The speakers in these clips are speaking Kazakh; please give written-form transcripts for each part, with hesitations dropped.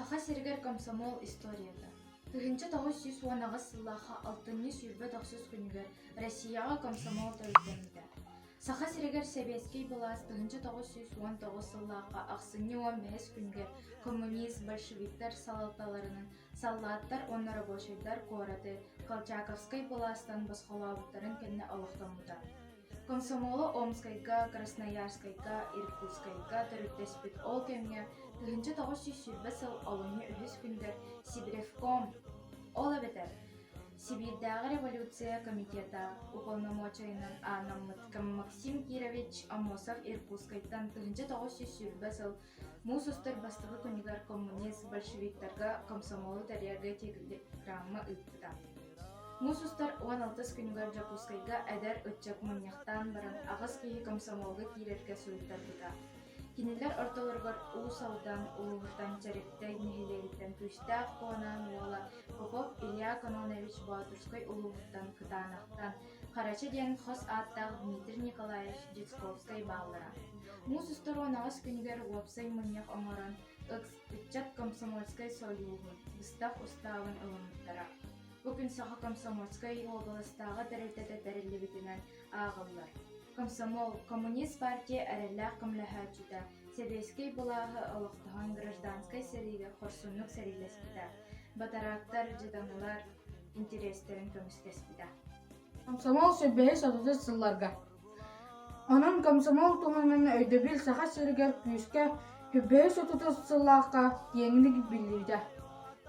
Саха сиргер комсомол историята. Тыгынчы 910 сыллаха 6 сүйбе 900 күнігер Россияға комсомол тәуіттенді. Саха сиргер Себецкий бұлас тыгынчы 919 сыллаха ақсыны 15 күнігер коммунист большевиктер салалталарының саллаттар онны рабочийдар кораты Колчаковской бұластан басқалауыттарын кенне алықтамыда. Комсомолы Омскайга, Красноярскайга, Иркутскайга төрүттеспит ол кемге тыгынчы 900 сыл алыны үхіс күндер Сибиревком ол әбетер. Сибирдағы революция комитета уполномоченный Анамыткам Максим Кирович Амосов Иркутскайдан тыгынчы 900 сыл мусустар бастығы күнігер коммунист большевиктарға комсомолы тәрияға телеграмма ыттыда. Мусустар 16 күнігер Жакускайга әдер өтчек мұнияқтан баран ағыз кейі комсомолғы кейлерге суыттар бұда. Кинелер орталарғар ұсаудан, ұлығырдан чәректі нехелеріттен күштақ қуанан ола Попов Илья Кононович Батурской ұлығырдан кытанақтан Қарачы ден қос аттағы Дмитрий Николаевич Дицковскай бағылыра. Мусустар 16 күнігер уапсай мұнияқ оңыран үтчат комсомольскай союғы бұстақ ұставын ұлымыттара. Бүгін саха комсомольскай областағы дәрілтеті дәрілі ағылар. Комсомол, коммунист партия әрелләқ кімләхәчіда, Себецкий бұлағы олықтаған гражданскай сәрігі қорсунлық сәрілеспіда. Батарақтар, жеданылар, интерестерін көмістеспіда. Комсомол сөббейі сатуды сылларға. Onun комсомол тұмының өйдебіл саха сәрігер күйіске хөббейі сатуды сыллаққа еңілік білдейді.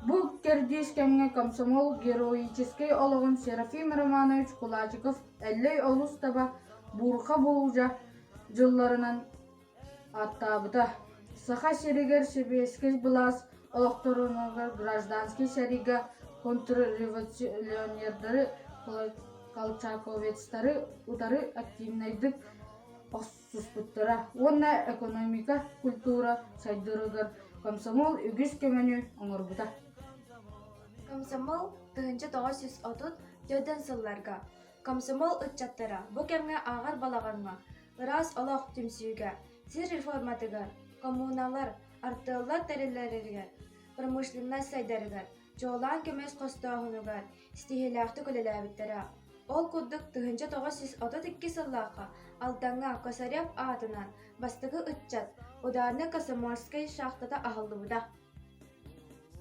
Бұл кердискенге комсомол героический олығын Серафим Романович Кулачиков әллей олыстаба бурқа болжа жылларынан аттабыда. Саха серігер Себецкий бұлас олықтырынығыр гражданский серігі контрреволюционердері Колчаковецтары ұтары активнайдық осыспыттыра. Онна экономика, культура сайдырығыр комсомол үгіз көмені оңырбыда. Комсомол тыгынчы 930 дөден сылларга. Комсомол үтчаттыра. Бу кемге ағар балағанма. Ырас олақ түмсүйге. Сир реформатыгар. Коммуналар, артылар тәрелерігер. Промышленность сайдарыгар. Жолан көмес қостағынығар. Стихилақты көлеләбіттіра. Ол күрдік тыгынчы 932 сыллаққа. Алтаңа Косарев атынан бастығы үтчат. Ударны Комсомольскай шахтада ағылды бұда.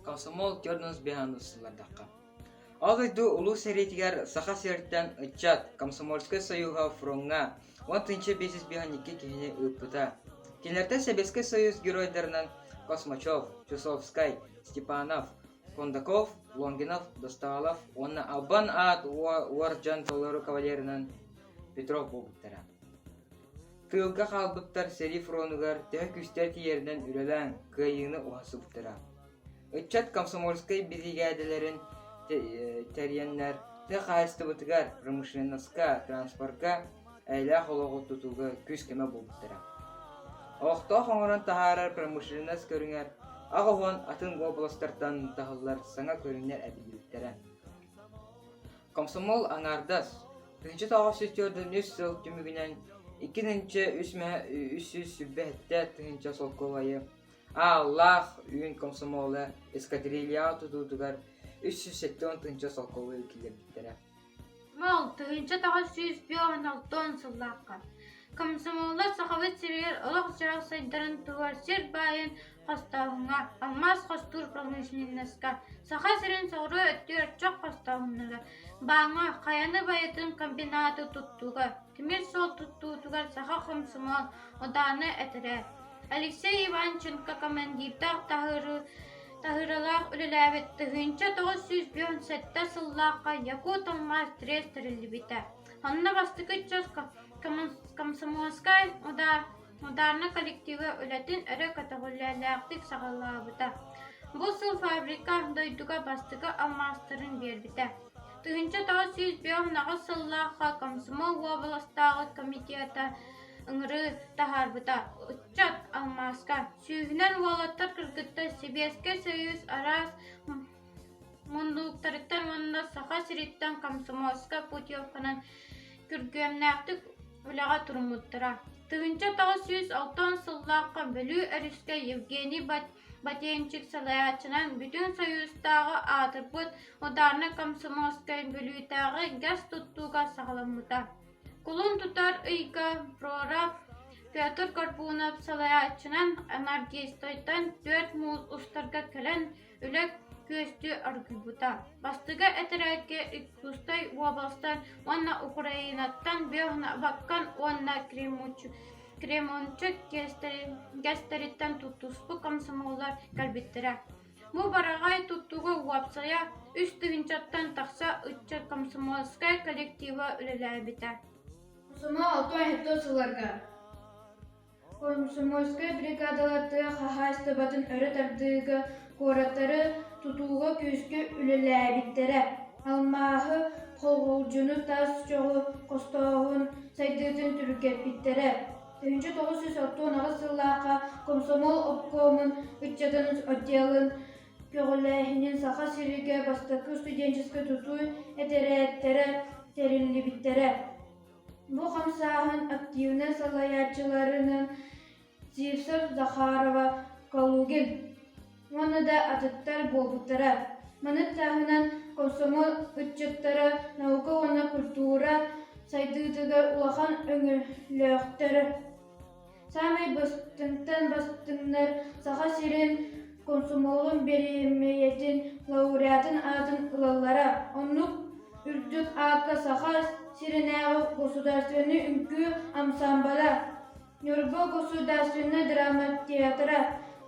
Комсомол көрдіңіз бейхандысылардаққа. Ағыйды ұлу сәретігер саха сәрттен үтчат Комсомольскай союға фронға 10-552 кенене өппіта. Кенерді Себецкий союз геройдарынан Космачев, Чусовскай, Степанов, Кондаков, Лонгинов, Досталов, онна абан ат уарджан толыры кавалерінен Петров болбыттара. Тылға қалбыттар сәрі фронығар тәе күстер тиерден үрелен кайыны уасы бұттара. Үтчат Комсомольскай бригадаларын тәреннер тәе қайысты бұтығар промышленностка, транспортка әйлі қолығы тұтуға күз кеме болбыттара. Оқты қоңырын тағарар промышленность көріңер, ағуын атын областартан тағылар саңа көріңер әбіліктері. Комсомол аңардас, 1904 сыл түмігінен 2-300 сүббәтті түгінші солқолайы. Аллах үйін комсомолы эскадрилья тұтудығар 370 солқолы үлкелер біттері. Мол, түгінші 916 сыллаққа. Комсомолы сақавет серер олық жағы сайдарын туар сер байын қостауыңа, алмаз қостур промышленностка. Сақа серен соғыры өттер жоқ қостауыңыға. Баңа қаяны байытын комбинаты тұттуға. Кемер сол тұттуғар сақа комсомол оданы әтірі. Алексей Иванченко командиртақ тағырылақ үліләбет түгінші 957 сыллаққа Якут алмаз трес тірілі біті. Онына бастықы чөз Комсомольскай ударны коллективі үләтін әрі категориялақтық сағалабыта. Бұл сыл фабрика дойдуға бастықы алмастырын бербіті. Түгінші 959 сыллаққа Комсомол областағы комитеті ыңыры тахарбыта. Үтчат алмаска. Сүйгінен уалаттар кіргітті Себецкий союз арас мұндылықтарыттар мұнда сақа сиреттен Комсомольска путевканан күргемнәқтік үліға тұрмыттыра. 1906 сыллаққа білу әріске Евгений Батенчик салаячынан бүтін союзтағы атырбыт ударны комсомольскай білуйтағы газ туттуға сағаламыта. Кулун тутар ыйка прораб Петр Карпунов салаячынан анаргистойтан 4 муз устарға кілін үлек көсті аргылбыта. Бастыға әтірәтке иккустай областан, онна Украинаттан беғна баққан, онна Кремончык гәстериттен туттуспы комсомоллар кәлбеттірі. Бұ барағай туттуғы уапсая үстігінчаттан тақса үтчер комсомольскай коллектива үлілі біті. Комсомол 6 сыларға. Комсомольскай бригадалаты хахасты батын өрі тардығы қораттары тутуға көзге үліләбіттері. Алмағы қолғылжыны тас жоғы қостауын сайдыдың түргеп біттері. 1906 сыллаға комсомол обкомын үтчадының отделын көгіләхінен сақа сиріге бастықы студенческі тұту әтері терілі біттері. Бұл қамсағын активны салаячыларының Зевсов Захарова Калугин. Оны да атыттар болбыттары. Маны тағынан комсомол үтчеттері, наука оны культура сайдыдыға улахан өңірліқтері. Самай бастыңнар саға сирен комсомолын беремеетін лауреатын атын ылалара. Онлық үрдік ақы саға сиренағы государственный үнкі амсамбала. Нюрбо государственный драма театра.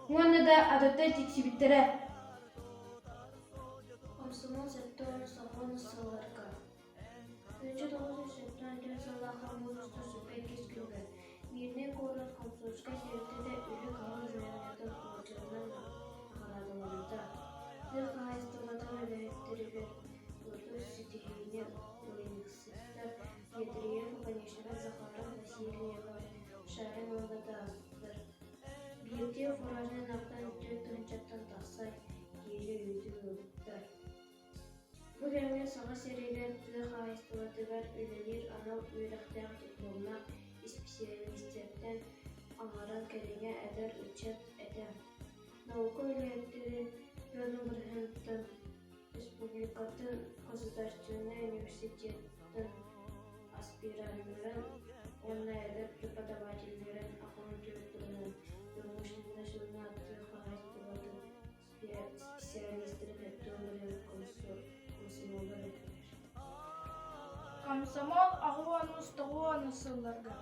Оны да атытай тексибіттері. Комсомол сәттіғаны сағаны сыларға. 1970 сыллаға мұлысты сүпет кескілгі. Мирне көріт комсомольскай серіктеді үлі қағын жойғанятын ұлтығынан ғарадыларында. Бір қағайыстығатан өлеректерігер өтіс сетихейне университеттер Едреев, конечно, Захаров, Васильева, Шарин олғада аздар. Биылде фуражны нақтан түртінші тақсай елі өті өттір. Бұл әңгіме саға серейлер тілі қағайыстығатығар өлелер анал үйрақтан дипломна специалистерден аңаран кәріңе әдір үтчет әдім. Наука өлердері Бёрнбургентен республикатын Государственный университеттен аспиранттарын, онна әдір преподавательдерін ақын түрттігінің промышленный жылына атты қағайыстығатын специалистерін әттіңдерін комсомолдар әділер. Комсомол ағуан сылларға.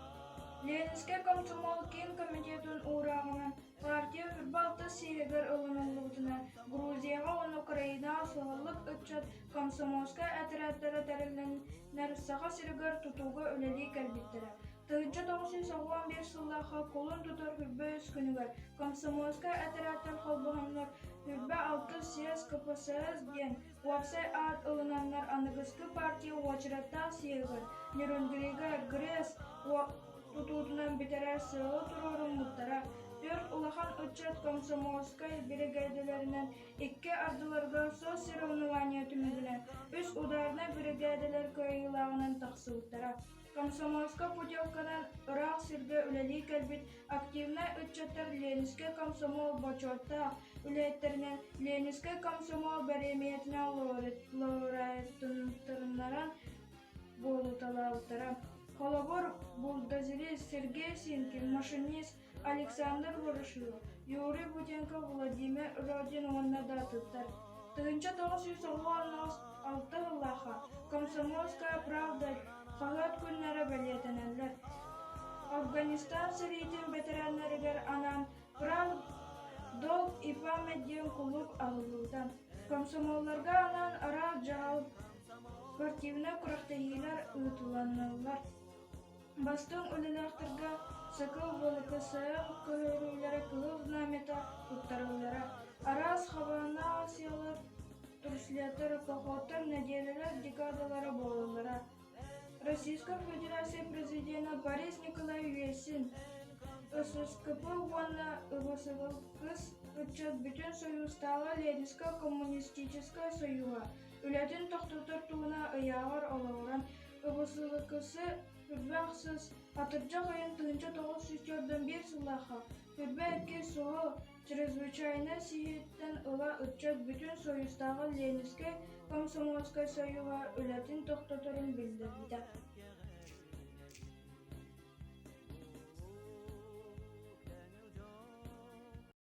Ленинский комсомол кен комитетун урағынан партия футболты сирегер ылынылығына Грузияға он Украинаға соғылық үтчат комсомольскай әтірәттері тәрілінер саға сирегер тұтуға өлелі кәлбеттері. 1911 сыллаға қолын тұтар хүрбі үскінігер комсомольскай әтірәттер қалбығанлар хүрбі 6 съезд КПСС ден уапсай ат ылынанлар анығысқы партия уачыратта сирегер Нюрнбергге Грес Тутутунан битерер сылы турорун муттара, 4 улахан үтчет комсомольскай бригадаларынан 2 ардыларға соз соревнования түмігілен, 3 ударна бригадалар көйілағынан тақсылыттара. Комсомольска путевкадан ұрақ сірге үләлі кәлбет активна үтчеттер Ленинский комсомол бачотта үләйеттерінен Ленинский комсомол бәреметіне лауреаттынтырынларан болуталауттара. Колобор бульдозерист Сергей Синкин, машинист Александр Ворошилов, Юрий Бутенко, Владимир Родин онна датыттар. 1996 жыллаха Комсомольская правда халат күннәрі бәлетенәлер. Афганистан сиритин ветераннәрігер анан прав долг и память ден клуб алылудан. Комсомолларга анан ара жағалып спортивны күрәктәгиләр ұтыланылар. Бастың өліләқтіргі сықыл болықы сайын көрілері кылып намета ұттарылары. Арас хабана асиялар, турслетары похоттар, неделелер, декадалары болылары. Российская Федерация президента Борис Николаевич Ельцин ССКП уанна ыбысығыл кыз үтчет бүтін союзтағы Ленинская коммунистическая союза. Үлетін тоқтытыр туына ыяғыр олауыран ыбысығы кысы Үрбәқсіз Атыржак айын 1941 сыллаха Хүрбе әкке соғы чрезвычайно сиеттен ыла ытчат бүтүн союзтағы Ленинский комсомольской союга үләтин тоқтотырын билдирди.